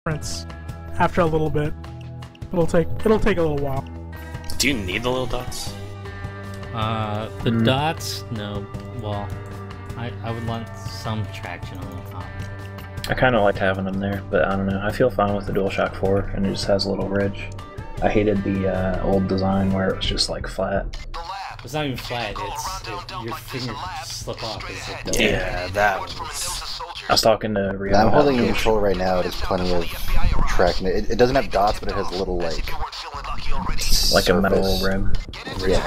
difference after a little bit. It'll take a little while. Do you need the little dots? The dots, no. Well, I would want some traction on the top. I kind of liked having them there, but I don't know. I feel fine with the DualShock 4, and it just has a little ridge. I hated the old design where it was just like flat. It's not even flat. Your fingers slip off. It's Yeah, that was... I was talking to Rio. I'm holding the controller right now. It has plenty of traction. It doesn't have dots, but it has a little like a metal rim. Yeah.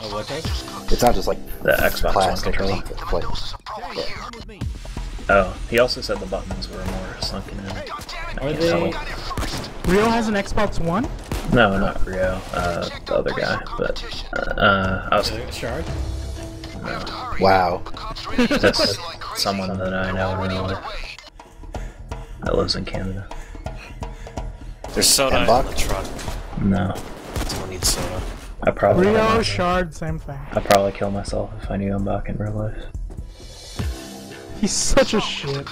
Oh, what does? It's not just like The Xbox One plastic. controller. Yeah. Oh, he also said the buttons were more sunken in. Are they? Rio has an Xbox One? No, not Rio. The other guy. But I was. Shard? No, Wow. just someone that I know in real life that lives in Canada. There's soda in Buck? the truck. No, Someone needs soda. I probably. Rio, Shard, same thing. I'd probably kill myself if I knew Mbach in real life. He's such a shit.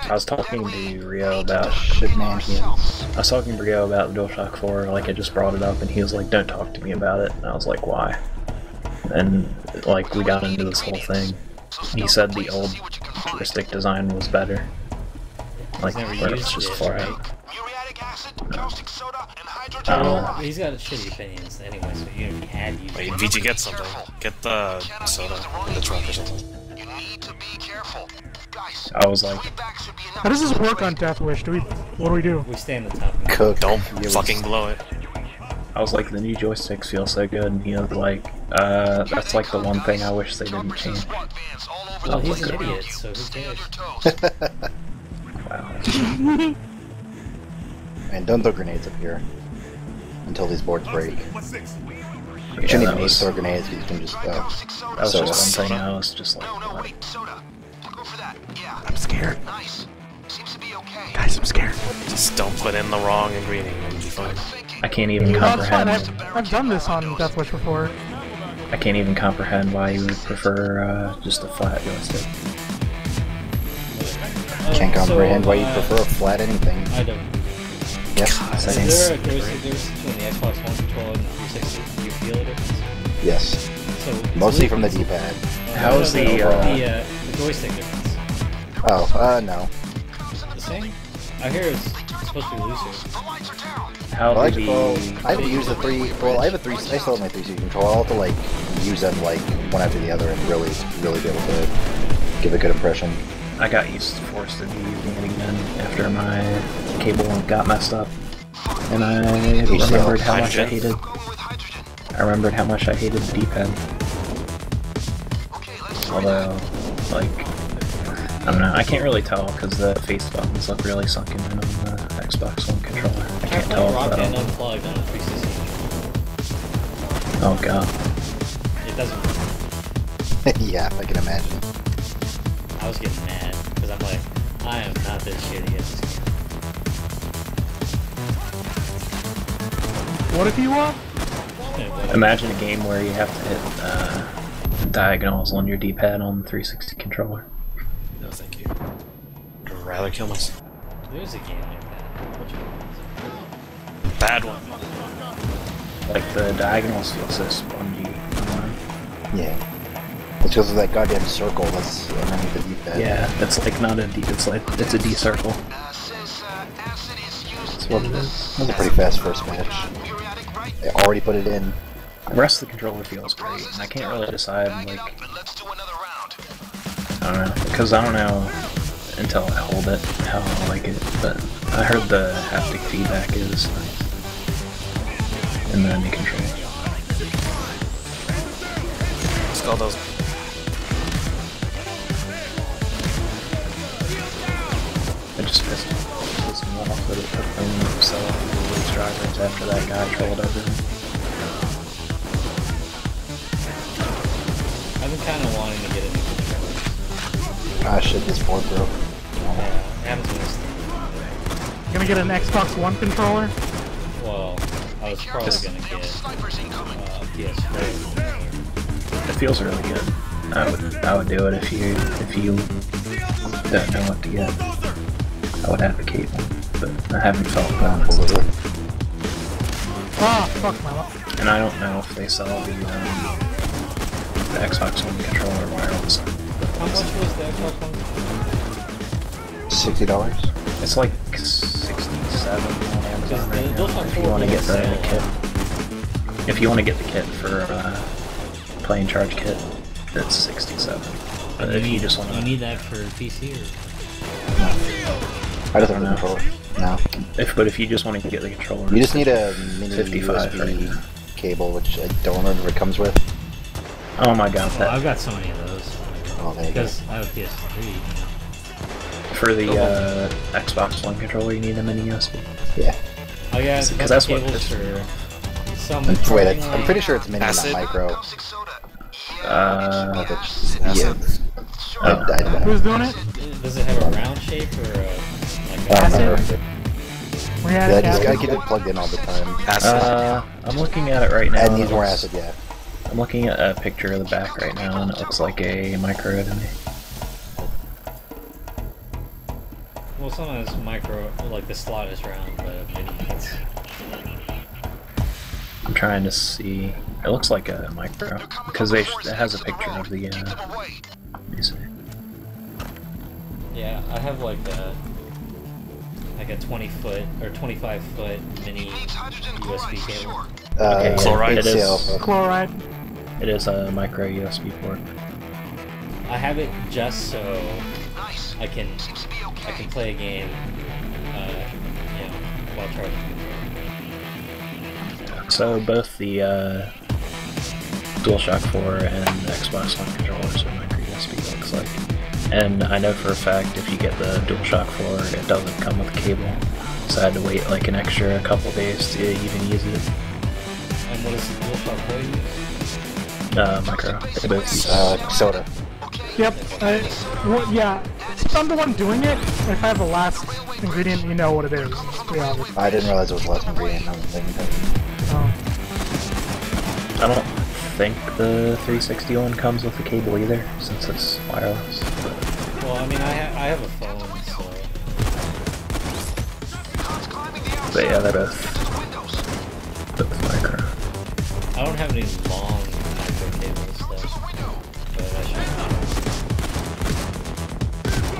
I was talking to Rio about Shit, man. I was talking to Rio about the DualShock 4, like I just brought it up, and he was like, "Don't talk to me about it." And I was like, "Why?" And like we got into this whole thing. He said the old joystick design was better. Like where it's just flat. He's got shitty opinions anyway, so even if he had used Wait, VG, get something. Get the soda in the truck or something. I was like, How does this work on Death Wish? What do we do? we stay in the top. Cook. Don't fucking blow it. I was like, the new joysticks feel so good, and he was like, that's like the one thing I wish they didn't change. Well, he's an idiot, so who cares? Wow. And don't throw grenades up here until these boards break. You Yeah, shouldn't even that need to was, throw grenades. You can just that was soda. just one thing. I was just like, what? I'm scared. Guys, I'm scared. Just don't put in the wrong ingredient and it'll be fine. I can't even Oh, it's fine. comprehend. I've done this on Death Wish before. I can't even comprehend why you would prefer just a flat joystick. Can't comprehend why you prefer a flat anything. I don't. Yep. Is there a joystick difference between the Xbox One controller and the 360? Do you feel a difference? Yes. So Mostly from the D-pad. How is the, the joystick difference? Oh, no. The same? I hear it's supposed to be looser. How Well, did I haven't used the three. Well, I have a three. I still have my 360 controller. I'll have to like use them like one after the other and really be able to give a good impression. I got forced into using it again after my cable got messed up, and I remembered how much I hated. I remembered how much I hated the D-pad. Although, like, I don't know. I can't really tell because the face buttons look really sunken in on the Xbox One controller. I can't tell Rock if Band that'll... unplugged on a 360. Oh god. It doesn't. Yeah, I can imagine. I was getting mad because I'm like, I am not this shitty at this game. What if you want? Imagine a game where you have to hit diagonals on your D-pad on the 360 controller. No, thank you. I'd rather kill myself. There's a game like that. Which one? Bad one. Like the diagonals feel so spongy. Yeah. It's because of that goddamn circle that's underneath the D-pad. Yeah, it's like not a D. It's a D circle. That's what it is. That was a pretty fast first match. I already put it in. The rest of the controller feels great, and I can't really decide, like, I don't know, because I don't know until I hold it how I like it, but I heard the haptic feedback is nice in the new controller. Let's call those. It just pissed me off that it took them so long to release drivers after that guy trolled everything. I've been kind of wanting to get a new controller. Ah shit, this board broke. Yeah, it happens when it's... You gonna get an Xbox One controller? Well, I was probably gonna get PS4. It feels really good. I would do it if you don't know what to get. I would advocate one. but I haven't felt comfortable. Ah, fuck my luck. And I don't know if they sell the Xbox One controller wireless. How much was the Xbox One? $60. It's like 67 on Amazon right now. DualShock If 4 you want to get the sale. kit. If you want to get the kit for playing charge kit, it's 67. But if you just want You to, need that for PC or? I just have a controller. No. but if you just want to get the controller, You just need a mini 55 USB right now. cable, which I don't remember what it comes with. Oh my god, Well, that I've got so many of those. Oh, there you go. Because I have a PS3. for the Xbox One controller, you need a mini USB. Yeah. Oh yeah, Because that's what cables this- for some. Wait, I'm pretty sure it's mini, not Acid? micro. Uh, Yeah. I don't know. Who's doing it? Does it have a round shape or a, like I don't Acid? remember. We had Yeah, a I cat. get it plugged in all the time. I'm looking at it right now. It and needs it more looks- acid, yeah. I'm looking at a picture of the back right now, and it looks like a micro to me. Well, sometimes micro, like the slot is round, but mini it's. I'm trying to see. It looks like a micro because it has a picture of the. Let me see. Yeah, I have like a 20-foot or 25-foot mini USB cable. Okay, Chloride? it is. Chloride. It is a micro USB port. I have it just so I can play a game, while charging. So both the DualShock 4 and Xbox One controllers are micro USB. Looks like. And I know for a fact if you get the DualShock 4, it doesn't come with a cable. So I had to wait like an extra couple days to even use it. And what does the DualShock 4 use? Micro. They both use Soda. Yep. Well, yeah. If I'm the one doing it, if I have the last ingredient, you know what it is. Yeah. I didn't realize it was less ingredient. I was thinking that. I don't think the 360 one comes with a cable either, since it's wireless. Well, I mean, I have a phone, But yeah, they're both micro. so I don't have any long micro cables though. But I should.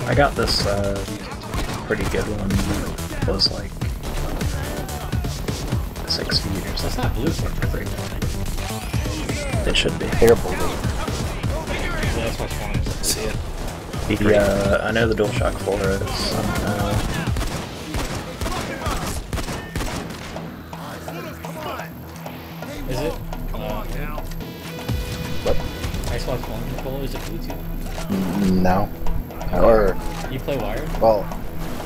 I got this pretty good one that was like 6 feet or That's something. not Bluetooth. It should be. Terrible. That's what's wrong. See it? I know the DualShock 4 is. Is it? What? Xbox One controller? Is it Bluetooth? No. Or, You play wired? well,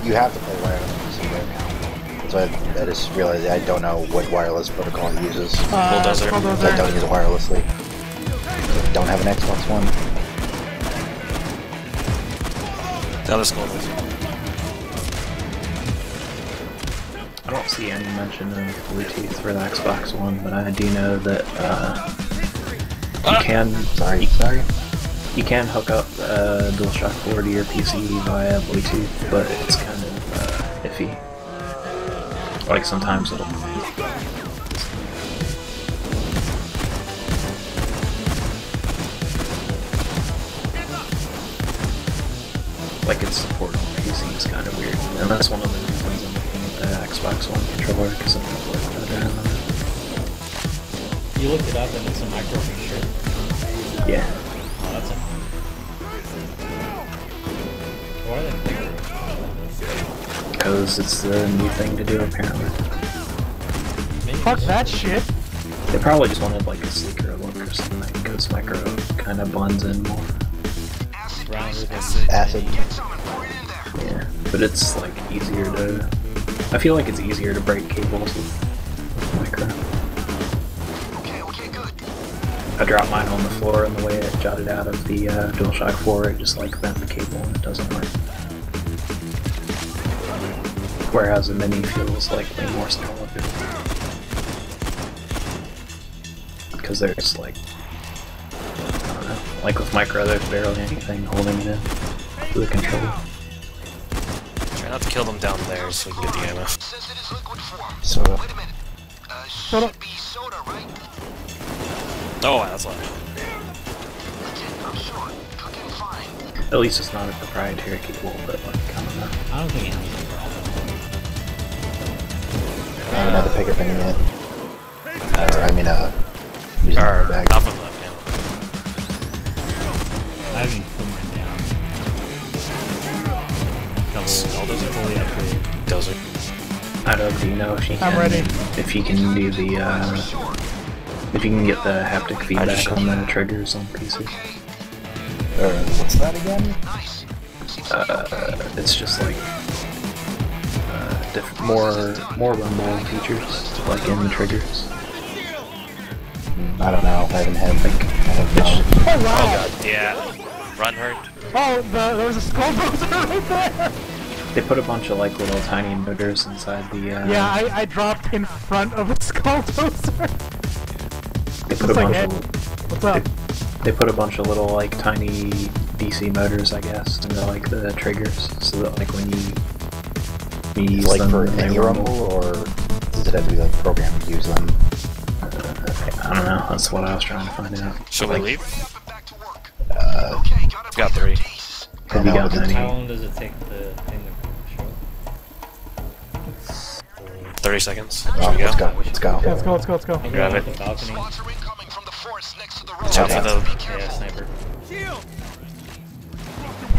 you have to play wireless right now. So I just realized I don't know what wireless protocol it uses. Bulldozer. I don't use it wirelessly. Don't have an Xbox One. That was cool. I don't see any mention of Bluetooth for the Xbox One, but I do know that you can. Sorry. You can hook up DualShock 4 to your PC via Bluetooth, but it's kind of iffy. Like sometimes it'll. Like its support on PC is kind of weird, and that's one of the reasons I'm looking at the Xbox One controller because it will work better on it. You looked it up and it's a micro for sure. Yeah. Oh, that's a. Why are they bigger? Because it's the new thing to do apparently. Fuck that shit. They probably just wanted like a sleeker look or something, because micro kind of blends in more. Rounder than Acid. Yeah, but it's like easier to. I feel like it's easier to break cables with micro. I dropped mine on the floor, and the way it jutted out of the DualShock 4, it just like bent the cable and it doesn't work. Whereas a mini feels like way more solid. Because there's like, I don't know, like with micro there's barely anything holding it in to the controller. Try gonna have to kill them down there so we can get the ammo. Soda. Soda. Oh, wow, that's loud. At least it's not a proprietary cable, but like, I don't know. I don't think it has a problem. I haven't had to pick up any yet. I mean, using my bag. Top of left, yeah. I haven't put mine down. Double fully upgraded. Dozer. I don't do you know if you can. I'm ready. If you can do the, if you can get the haptic feedback on the triggers on PC. What's that again? It's just like more rumble features, like in the triggers. I don't know. I haven't had like. I don't know. Oh wow! Oh god, yeah. Run hurt. Oh, there was a skull buster right there! They put a bunch of like little tiny motors inside the. Yeah, I dropped in front of a skull buster. They put a like, bunch hey, of. what's up? They put a bunch of little like tiny DC motors, I guess, into like the triggers, so that like when you use Like them, for they any rumble. rumble, or does it have to be like programmed to use them? I don't know. That's what I was trying to find out. Should we leave? Uh, Got 3. Have you got any? How long does it take the thing to show? 30 seconds. oh, Should we let's go? go. Let's go. Let's go, let's go, let's go. I'm Grab going it. with the balcony. Watch out for the... Yeah, sniper.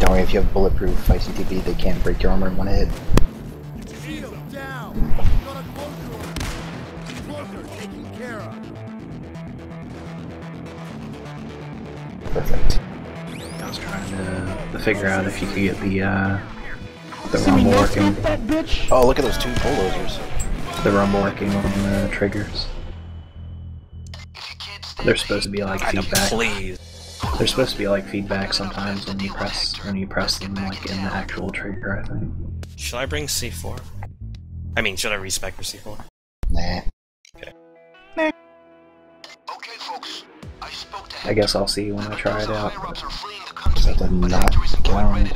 Don't worry, if you have bulletproof ICTV, they can't break your armor in one hit. Perfect. I was trying to figure out if you could get the See me rumble no working, scope that bitch? Oh, look at those 2 bulldozers. the rumble working on the triggers. They're supposed to be like feedback. Please. They're supposed to be like feedback sometimes when you press them like in the actual trigger, I think. Should I bring C4? I mean, should I respec for C4? Nah. I guess I'll see when I try it out. That did not count.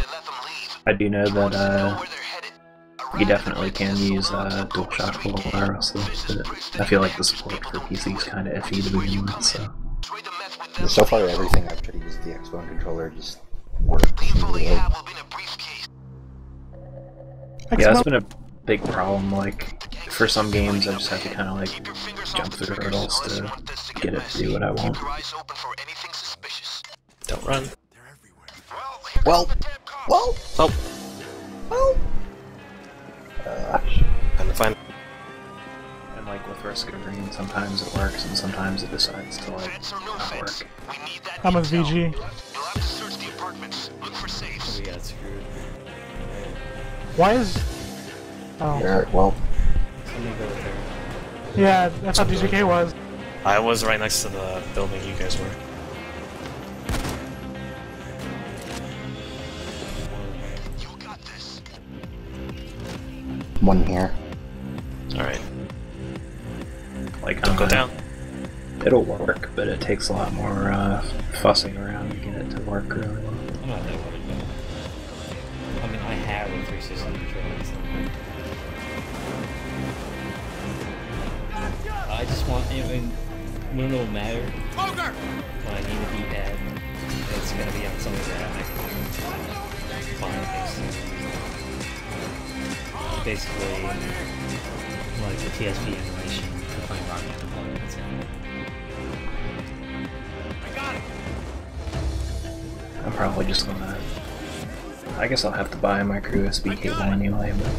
I do know that you definitely can use DualShock 4 wirelessly, but I feel like the support for PC is kind of iffy to begin with, so. So far, everything I've tried to use with the Xbox controller just works really well. Yeah, that's been a big problem, like, for some games I just have to kind of like jump through hurdles to get it to do what I want. Don't run. Well. Oh, time to find... And like with Risk of Green, sometimes it works and sometimes it decides to like not work. I'm a VG. We got screwed. Why is... Oh. Alright, well. Somebody go with there. Yeah, that's how DGK was. I was right next to the building you guys were. One here. Alright. Like, Don't go down. It'll work, but it takes a lot more fussing around to get it to work really well. I'm not that worried about it. I mean, I have a 360 controller. So. I just want, I mean, when it'll matter, when I need a D-pad, it's gonna be on something that I can find things to. Basically, like the TSP emulation for playing Rocket Deployment. That's it. I'm probably just gonna... I guess I'll have to buy a micro USB cable anyway, but...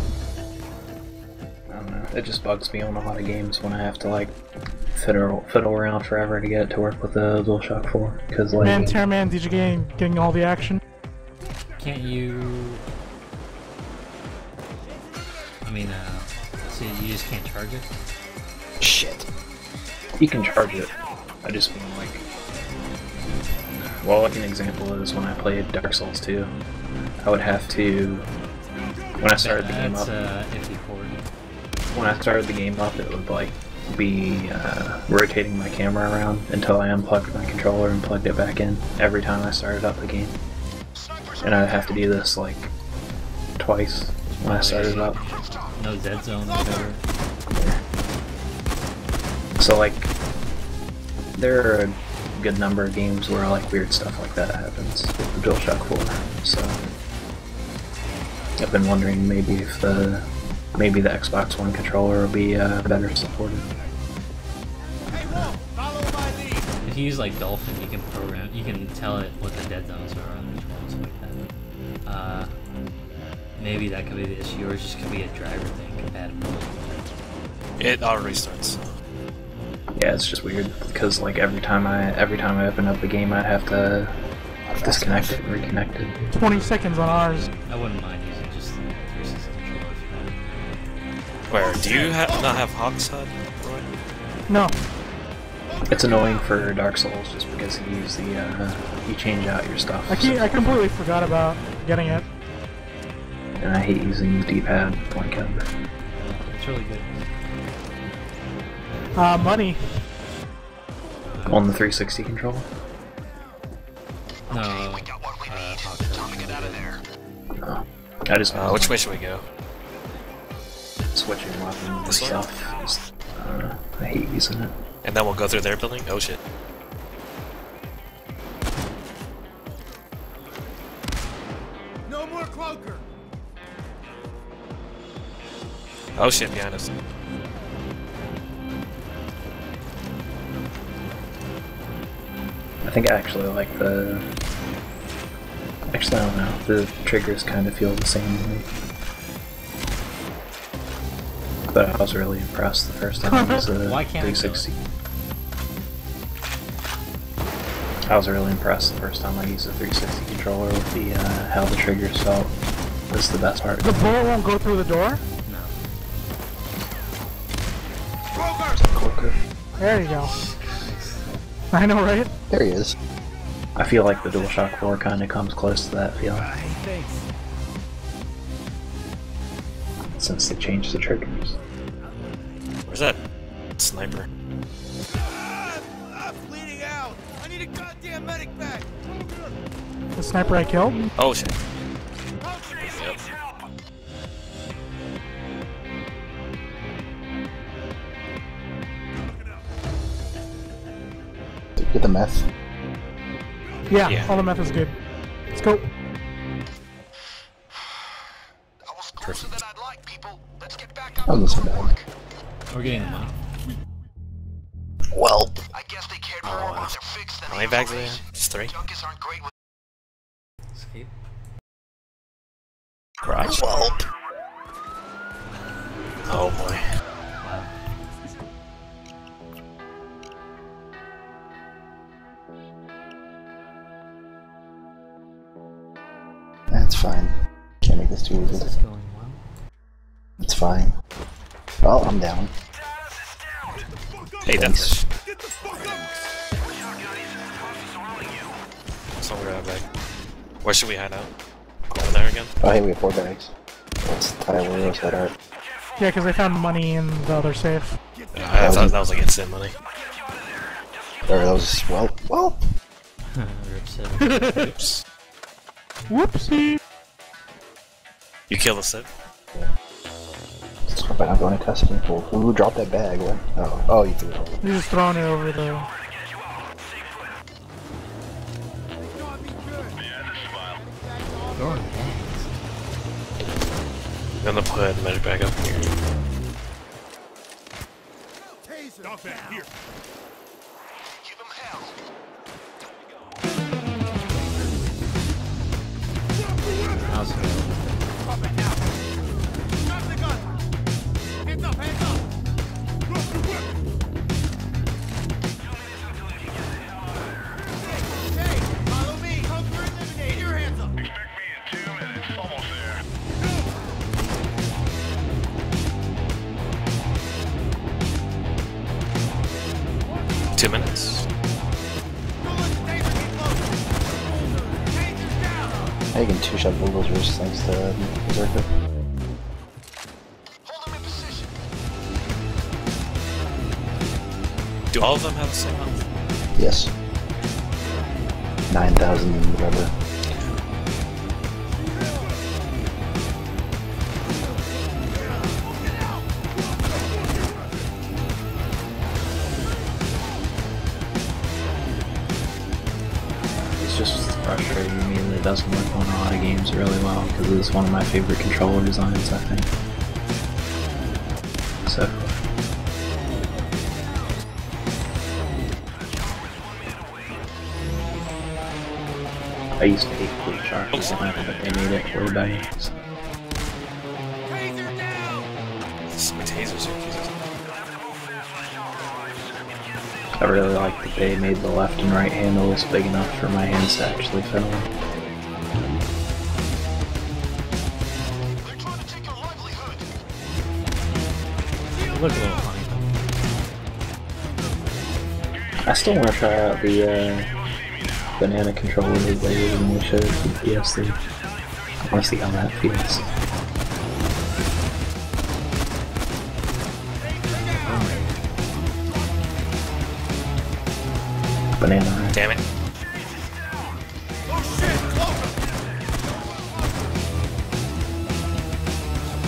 I don't know, it just bugs me on a lot of games when I have to like fiddle around forever to get it to work with the DualShock 4, because like... Man, Terraman, DGK getting all the action. Can't you... I mean, so you just can't charge it? Shit. You can charge it, I just mean like... Well, like an example is when I played Dark Souls 2, I would have to... When I started the game up... iffy port. When I started the game up, it would like be rotating my camera around until I unplugged my controller and plugged it back in every time I started up the game. And I'd have to do this like twice when I started up. No Z zone, whatever. So like, there are a good number of games where like weird stuff like that happens with the DualShock 4. So I've been wondering maybe if the Xbox One controller will be better supported. If you use like Dolphin, you can program, you can tell it what the dead zones are on the controls like that. Maybe that could be the issue, or it just could be a driver thing compatibility. It auto restarts. Yeah, it's just weird because like every time I open up the game, I have to disconnect it and reconnect it. 20 seconds on ours. I wouldn't mind using just the 360 controller for that. Where do you not have Hawk's HUD, Roy? No. It's annoying for Dark Souls just because you use the you change out your stuff. I completely forgot about getting it. And I hate using the D-pad point cover. It's really good. Money. On the 360 controller? No, Hawk's No. I just Which way should we go? switching weapons This and one? stuff. Just, I hate using it. And then we'll go through their building? Oh shit. No more cloaker. Oh shit, behind us. I think I actually like the... Actually, I don't know. The triggers kind of feel the same to me. But I was really impressed the first time I used the Why can't I 360. I was really impressed the first time I used the 360 controller with the how the triggers felt. That's the best part. The bullet won't go through the door? No. Cloaker. There you go. I know, right? There he is. I feel like the DualShock 4 kind of comes close to that feeling. Since they changed the triggers. Where's that sniper? I'm bleeding out. I need a goddamn medic back. The sniper I killed? Oh shit. Yep. Get the meth. Yeah, Yeah. all the meth is good. Let's go. Perfect. I'm listening back. We're getting the money. Well, How many bags are there? Just 3? Escape. Garage. Oh boy. Wow. That's fine. Can't make this too This easy. is going well. It's fine. Well, I'm down. Hey, that's Get the fuck up. somewhere out back. Where should we hide out? Over there again? Oh, hey, we have 4 bags. Let's tie where else that are. Yeah, because I found money in the other safe. I thought that was like instant money. Or those. Well. Rip set. Oops. Whoopsie! You kill the Civ? Let's hope I'm not going to custody. Who dropped that bag? What? Oh, you threw it over. You're just throwing it over the... Throwing bags. I'm gonna put the medic bag up here. Taser. Stop that here. Give him hell. How's it going? Drop it now. Drop the gun. Hands up, hands up. Drop the weapon. Hey, follow me. Conquer and eliminate. Get your hands up. Expect me in 2 minutes. Almost there. 2 minutes. Don't let the taser get close. Taser's down. Hey, you can 2-shot Google's wrist thanks to Berserker. Hold him in position. Do all of them have the same health? Yes. 9,000 whatever. frustrating me that it doesn't work on a lot of games really well, because it's one of my favorite controller designs, I think. So. I used to hate Blue Shark design, but they made it way better. So. Some tasers are Jesus. I really like that they made the left and right handles big enough for my hands to actually fit on. It looked a little funny. I still want to try out the banana controller that they originally showed for the PS3. I want to see how that feels. Banana, right? Damn it.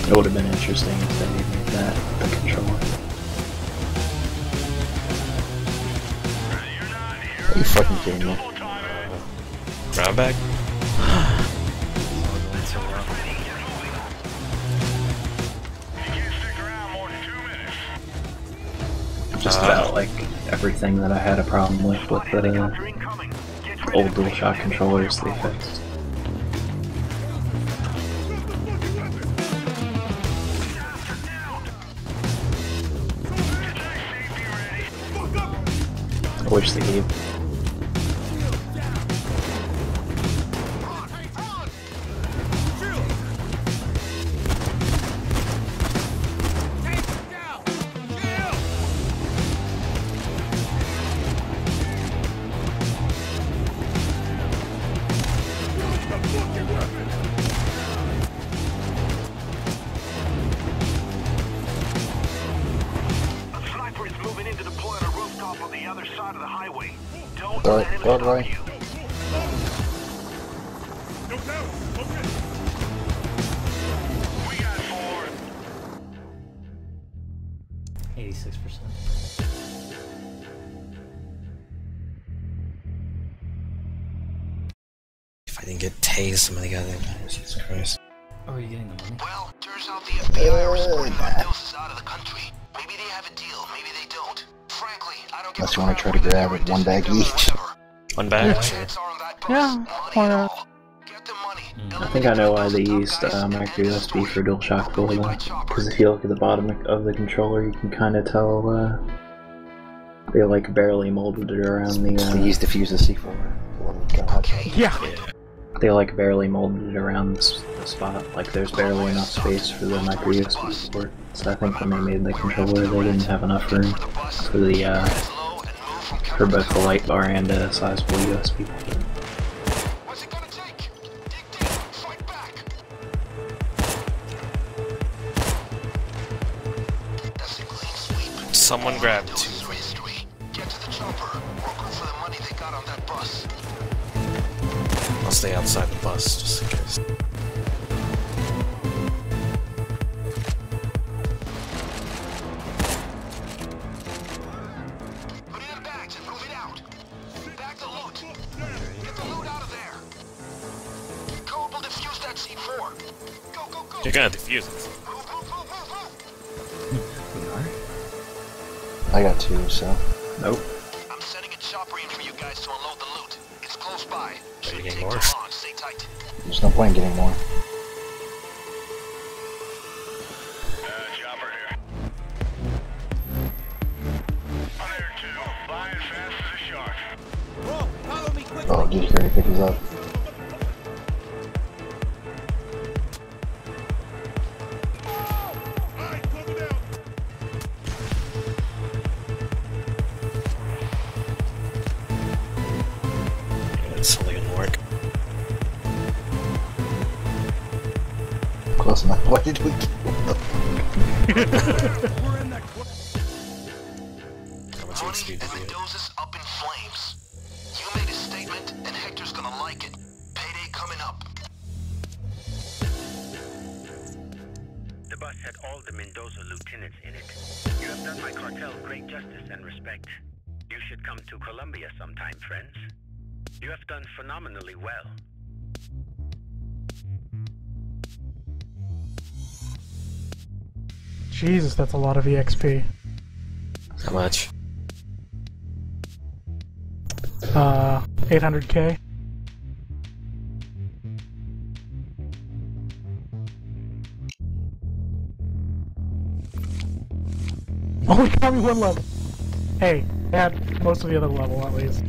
It would have been interesting if they made that the controller. Are you fucking kidding me? Round back. Just about like everything that I had a problem with the old DualShock controllers they fixed. I wish they gave. Go, Roy. No doubt. Okay. 86%. If I didn't get tased some of the other times, Jesus Christ. Oh, are you getting the money? Well, turns out the FBI are reporting Thanatos out of the country. Maybe they have a deal, maybe they don't. Frankly, I don't give Unless a you want to try to crap grab what it one bag each. One bag? Yeah. Sure. Yeah, why not? Get the money. I think I know why they used micro USB for DualShock 4 though. Because if you look at the bottom of the controller, you can kind of tell they like barely molded it around the. They used to fuse the C4. Oh god. Yeah. They like barely molded it around the spot. Like there's barely enough space for the micro USB port. So I think when they made the controller, they didn't have enough room for the for both the light bar and a sizable USB port. What's it gonna take? Dig deep, fight back. That's a clean sweep. Someone grabbed two. Mystery. Get to the chopper or go for the money they got on that bus. I'll stay outside the bus just in case. Put it in bags and move it out. Bag the loot. Get the loot out of there. Code will defuse that C4. Go, go, go. You're gonna defuse it. Move, move, move, move, move. We are? I got two, so. Nope. I'm sending a chopper in for you guys to unload the loot. It's close by. Are you getting Take more? too long. Stay tight. There's no point in getting more. Chopper here. Fire 2. Flying fast as a shark. Bro, follow me quickly. Oh, did you already pick this up? Alright, cover down. It's only gonna work. Close enough. Why did we kill them? We're in that How much Money XP did and you get? Mendoza's up in flames. You made a statement, and Hector's gonna like it. Payday coming up. The bus had all the Mendoza lieutenants in it. You have done my cartel great justice and respect. You should come to Colombia sometime, friends. You have done phenomenally well. Jesus, that's a lot of EXP. How much? 800k. Oh, we got me one level. Hey, I had most of the other level at least.